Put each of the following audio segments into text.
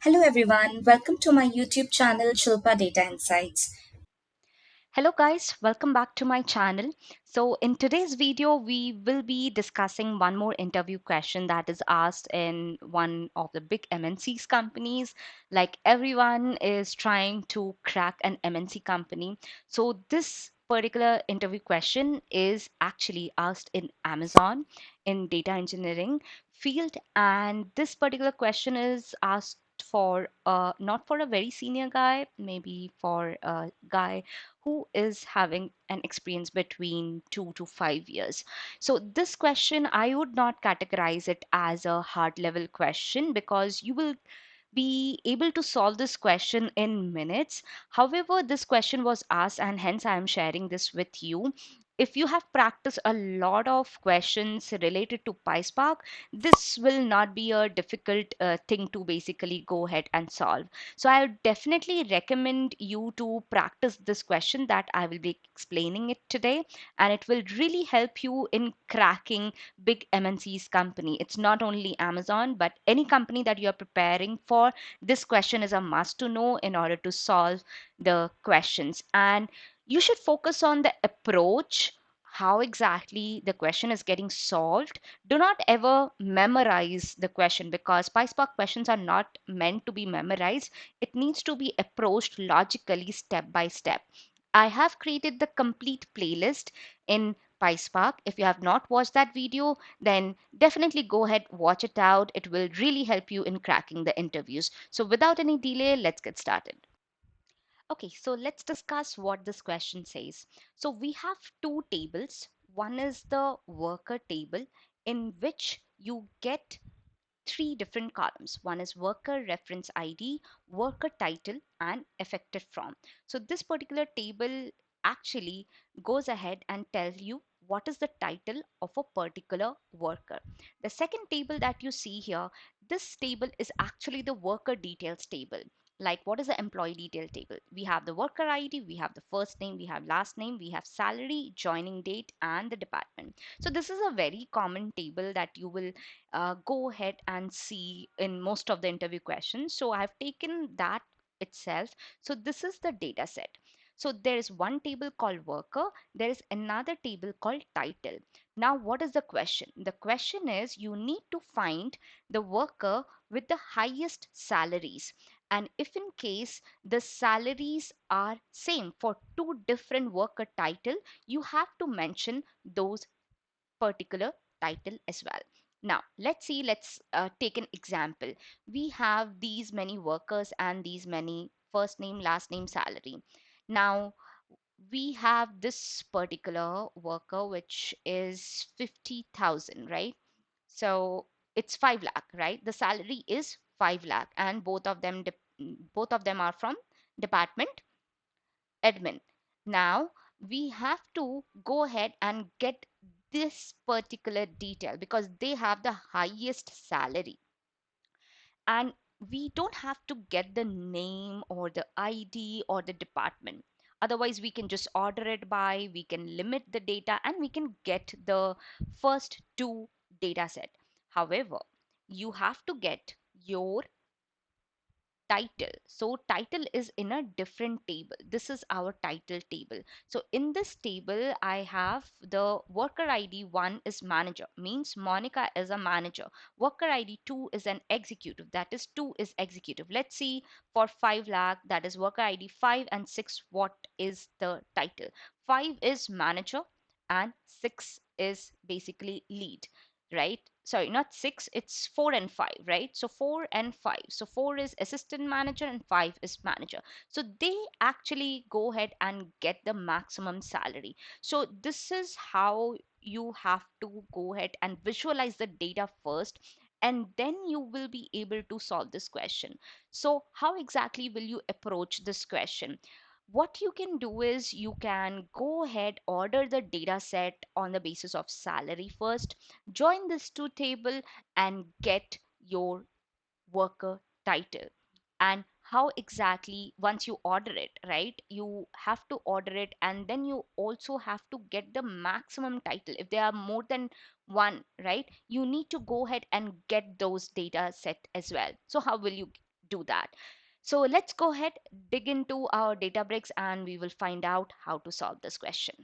Hello everyone, welcome to my YouTube channel Shilpa Data Insights. Hello guys, welcome back to my channel. So in today's video, we will be discussing one more interview question that is asked in one of the big MNCs companies. Like everyone is trying to crack an MNC company. So this particular interview question is actually asked in Amazon in data engineering field. And this particular question is asked for not for a very senior guy, maybe for a guy who is having an experience between 2 to 5 years. So, this question, I would not categorize it as a hard level question because you will be able to solve this question in minutes. However, this question was asked, and hence I am sharing this with you. If you have practiced a lot of questions related to PySpark, this will not be a difficult thing to basically go ahead and solve. So I would definitely recommend you to practice this question that I will be explaining it today, and it will really help you in cracking big MNC's company. It's not only Amazon, but any company that you're preparing for. This question is a must to know in order to solve the questions. And you should focus on the approach, how exactly the question is getting solved. Do not ever memorize the question because PySpark questions are not meant to be memorized. It needs to be approached logically step by step. I have created the complete playlist in PySpark. If you have not watched that video, then definitely go ahead, watch it out. It will really help you in cracking the interviews. So without any delay, let's get started. Okay, so let's discuss what this question says. So we have two tables. One is the worker table in which you get three different columns. One is worker reference ID, worker title, and effective from. So this particular table actually goes ahead and tells you what is the title of a particular worker. The second table that you see here, this table is actually the worker details table. Like what is the employee detail table? We have the worker ID, we have the first name, we have last name, we have salary, joining date, and the department. So this is a very common table that you will go ahead and see in most of the interview questions. So I've taken that itself. So this is the data set. So there is one table called worker, there is another table called title. Now, what is the question? The question is you need to find the worker with the highest salaries. And if in case the salaries are same for two different worker title, you have to mention those particular title as well. Now, let's take an example. We have these many workers and these many first name, last name, salary. Now, we have this particular worker which is 50,000, right? So it's 5 lakh, right? The salary is 5 lakh and both of them are from department admin. Now we have to go ahead and get this particular detail because they have the highest salary, and we don't have to get the name or the ID or the department. Otherwise we can just order it by, we can limit the data, and we can get the first two data set. However, you have to get your title. So title is in a different table. This is our title table. So in this table, I have the worker ID 1 is manager, means Monica is a manager. Worker ID 2 is an executive, that is 2 is executive. Let's see for 5 lakh, that is worker ID 5 and 6, what is the title? 5 is manager and 6 is basically lead, right? Sorry, not 6, it's 4 and 5, right? So 4 and 5. So 4 is assistant manager and 5 is manager. So they actually go ahead and get the maximum salary. So this is how you have to go ahead and visualize the data first, and then you will be able to solve this question. So how exactly will you approach this question? What you can do is you can go ahead, order the data set on the basis of salary first, join this two table, and get your worker title. And how exactly, once you order it, right, you have to order it, and then you also have to get the maximum title. If there are more than one, right, you need to go ahead and get those data set as well. So how will you do that. So let's go ahead, dig into our Databricks, and we will find out how to solve this question.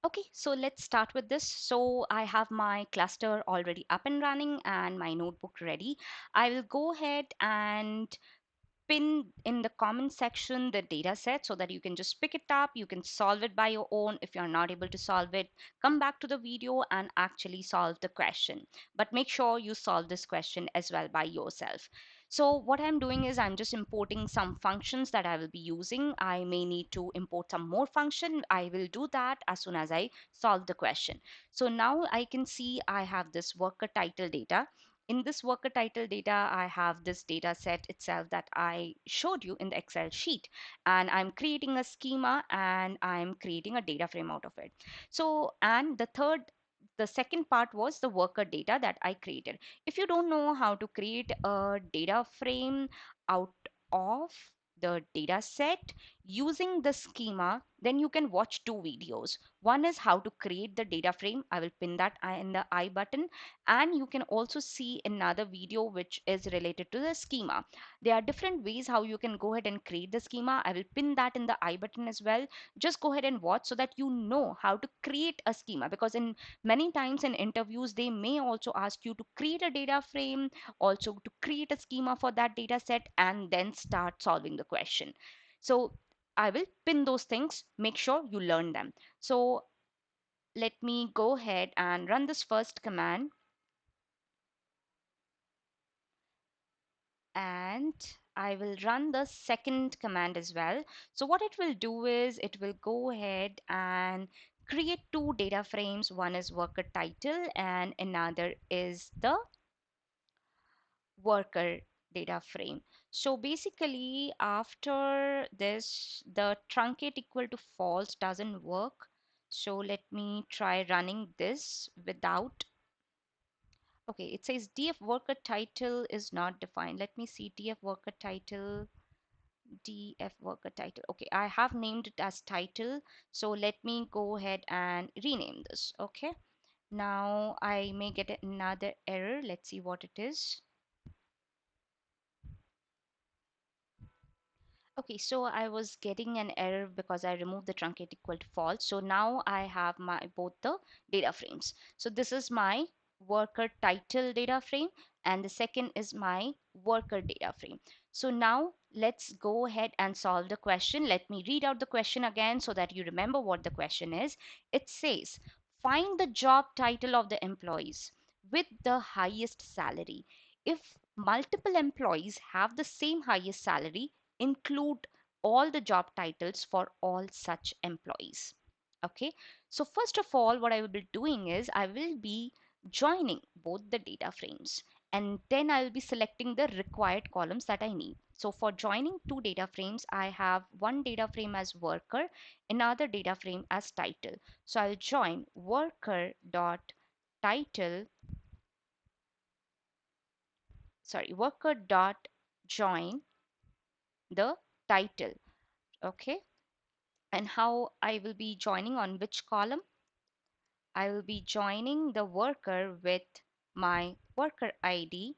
Okay, so let's start with this. So I have my cluster already up and running and my notebook ready. I will go ahead and pin in the comment section the data set so that you can just pick it up. You can solve it by your own. If you're not able to solve it, come back to the video and actually solve the question. But make sure you solve this question as well by yourself. So what I'm doing is I'm just importing some functions that I will be using. I may need to import some more function. I will do that as soon as I solve the question. So now I can see I have this worker title data. In this worker title data, I have this data set itself that I showed you in the Excel sheet. And I'm creating a schema and I'm creating a data frame out of it. So, and the second part was the worker data that I created. If you don't know how to create a data frame out of the data set using the schema, then you can watch two videos. One is how to create the data frame. I will pin that in the I button, and you can also see another video which is related to the schema. There are different ways how you can go ahead and create the schema. I will pin that in the I button as well. Just go ahead and watch so that you know how to create a schema, because in many times in interviews they may also ask you to create a data frame, also to create a schema for that data set, and then start solving the question. So I will pin those things, make sure you learn them. So let me go ahead and run this first command, and I will run the second command as well. So what it will do is it will go ahead and create two data frames. One is worker title and another is the worker data frame. So basically after this, the truncate equal to false doesn't work. So let me try running this without. Okay, it says df worker title is not defined. Let me see df worker title. df worker title. Okay, I have named it as title. So let me go ahead and rename this. Okay, now I may get another error. Let's see what it is. Okay, so I was getting an error because I removed the truncate equal to false. So now I have my both the data frames. So this is my worker title data frame and the second is my worker data frame. So now let's go ahead and solve the question. Let me read out the question again so that you remember what the question is. It says, find the job title of the employees with the highest salary. If multiple employees have the same highest salary, include all the job titles for all such employees. Okay, so first of all, what I will be doing is I will be joining both the data frames, and then I will be selecting the required columns that I need. So for joining two data frames, I have one data frame as worker, another data frame as title. So I'll join worker dot title, sorry, worker dot join the title. Okay, and how I will be joining on which column? I will be joining the worker with my worker ID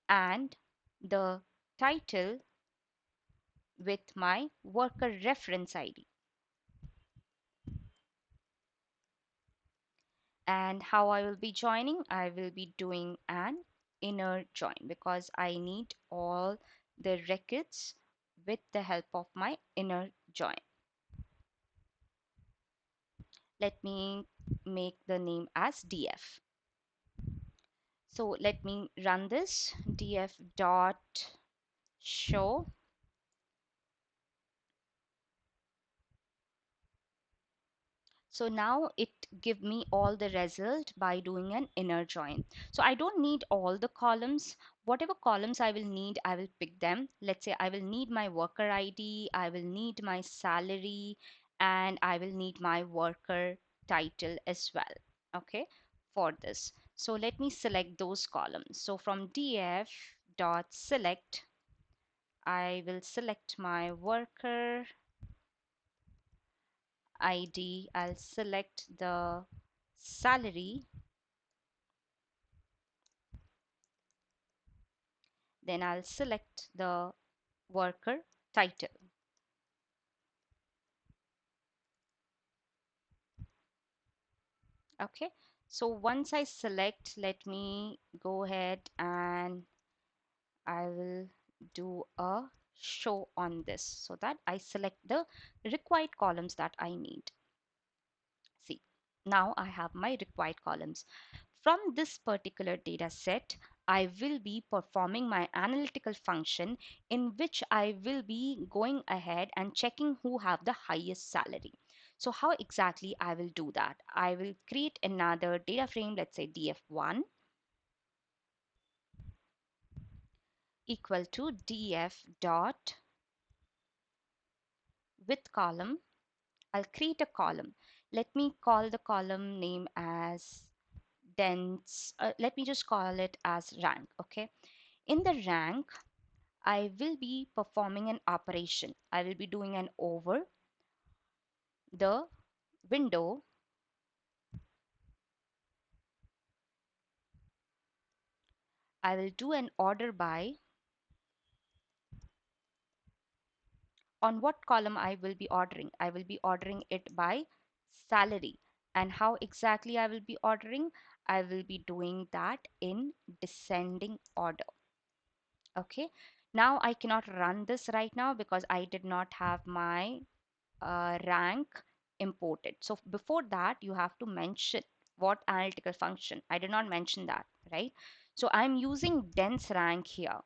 and the title with my worker reference ID. And how I will be joining? I will be doing an inner join because I need all the records with the help of my inner join. Let me make the name as df. So let me run this df dot show. So now it give me all the result by doing an inner join. So I don't need all the columns. Whatever columns I will need, I will pick them. Let's say I will need my worker ID, I will need my salary, and I will need my worker title as well. Okay, for this. So let me select those columns. So from df dot select, I will select my worker ID, I'll select the salary, Then I'll select the worker title. Okay, so once I select, let me go ahead and I will do a show on this so that I select the required columns that I need. See, now I have my required columns. From this particular data set, I will be performing my analytical function in which I will be going ahead and checking who have the highest salary. So how exactly I will do that? I will create another data frame, let's say df1 equal to df dot with column. I'll create a column. Let me call the column name as dense. Let me just call it as rank. Okay. In the rank, I will be performing an operation. I will be doing an over the window. I will do an order by on what column I will be ordering. I will be ordering it by salary. And how exactly I will be ordering? I will be doing that in descending order. Okay. Now I cannot run this right now because I did not have my rank imported. So before that, you have to mention what analytical function. I did not mention that, right? So I'm using dense rank here.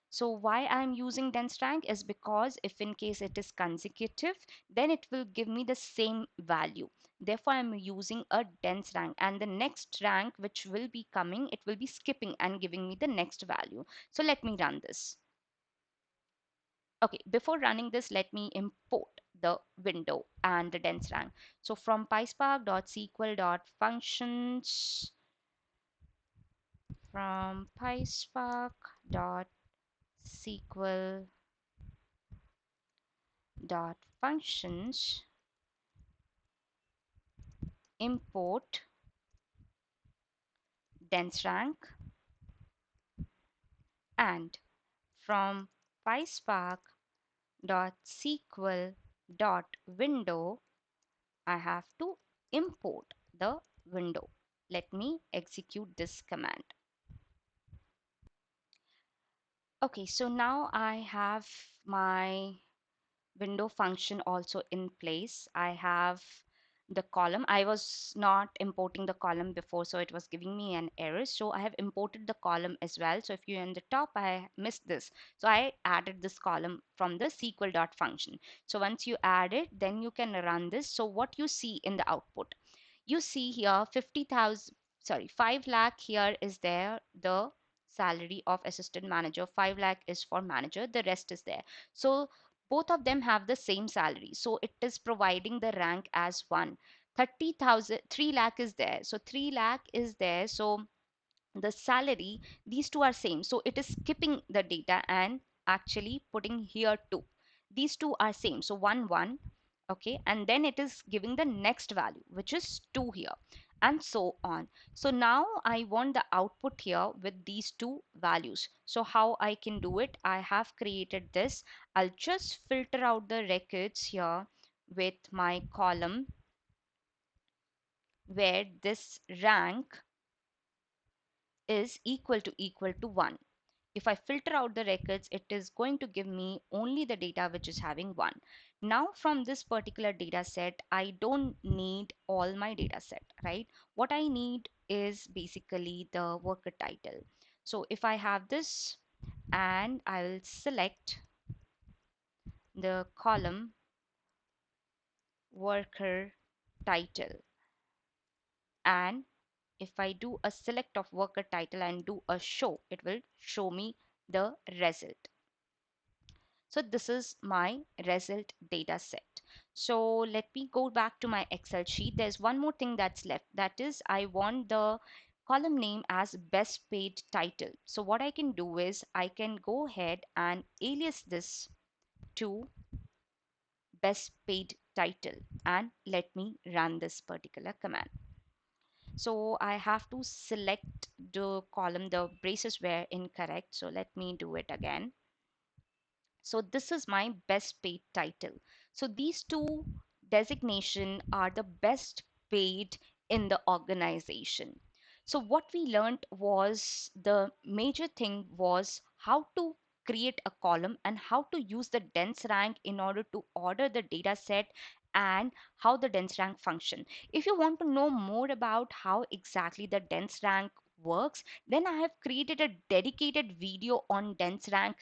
So why I'm using dense rank is because if in case it is consecutive, then it will give me the same value. Therefore, I'm using a dense rank, and the next rank which will be coming, it will be skipping and giving me the next value. So let me run this. Okay, before running this, let me import the window and the dense rank. So from PySpark.sql.functions, from PySpark.sql.functions, import dense rank, and from PySpark.sql.window, I have to import the window. Let me execute this command. Okay, so now I have my window function also in place. I have the column. I was not importing the column before, so it was giving me an error. So I have imported the column as well. So if you're in the top, I missed this. So I added this column from the SQL dot function. So once you add it, then you can run this. So what you see in the output, you see here 50,000, sorry, 5 lakh here is there, the salary of assistant manager, 5 lakh is for manager, the rest is there. So both of them have the same salary, so it is providing the rank as 1. 30,000, 3 lakh is there, so 3 lakh is there, so the salary, these two are same, so it is skipping the data and actually putting here 2. These two are same, so 1 1. Okay, and then it is giving the next value which is 2 here, and so on. So now I want the output here with these two values. So how I can do it, I have created this. I'll just filter out the records here with my column where this rank is equal to 1. If I filter out the records, it is going to give me only the data which is having 1. Now from this particular data set, I don't need all my data set, right? What I need is basically the worker title. So if I have this and I'll select the column worker title, and if I do a select of worker title and do a show, it will show me the result. So this is my result data set. So let me go back to my Excel sheet. There's one more thing that's left. That is, I want the column name as best paid title. So what I can do is I can go ahead and alias this to best paid title, and let me run this particular command. So I have to select the column, the braces were incorrect. So let me do it again. So this is my best paid title. So these two designation are the best paid in the organization. So what we learned was the major thing was how to create a column and how to use the dense rank in order to order the data set and how the dense rank function. If you want to know more about how exactly the dense rank works, then I have created a dedicated video on dense rank,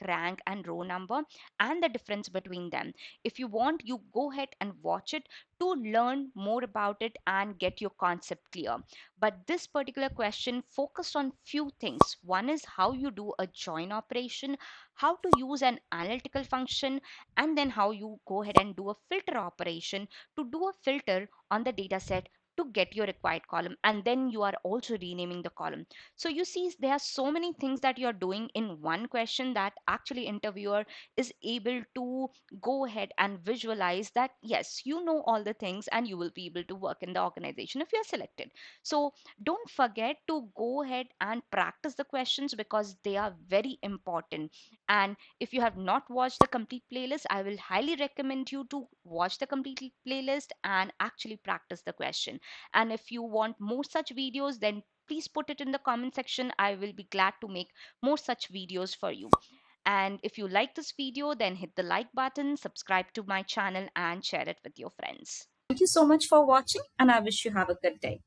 and row number and the difference between them. If you want, you go ahead and watch it to learn more about it and get your concept clear. But this particular question focused on few things. One is how you do a join operation, how to use an analytical function, and then how you go ahead and do a filter operation to do a filter on the data set to get your required column, and then you are also renaming the column. So you see there are so many things that you're doing in one question that actually interviewer is able to go ahead and visualize that yes, you know all the things and you will be able to work in the organization if you're selected. So don't forget to go ahead and practice the questions because they are very important. And if you have not watched the complete playlist, I will highly recommend you to watch the complete playlist and actually practice the question. And if you want more such videos, then please put it in the comment section. I will be glad to make more such videos for you. And if you like this video, then hit the like button, subscribe to my channel, and share it with your friends. Thank you so much for watching, and I wish you have a good day.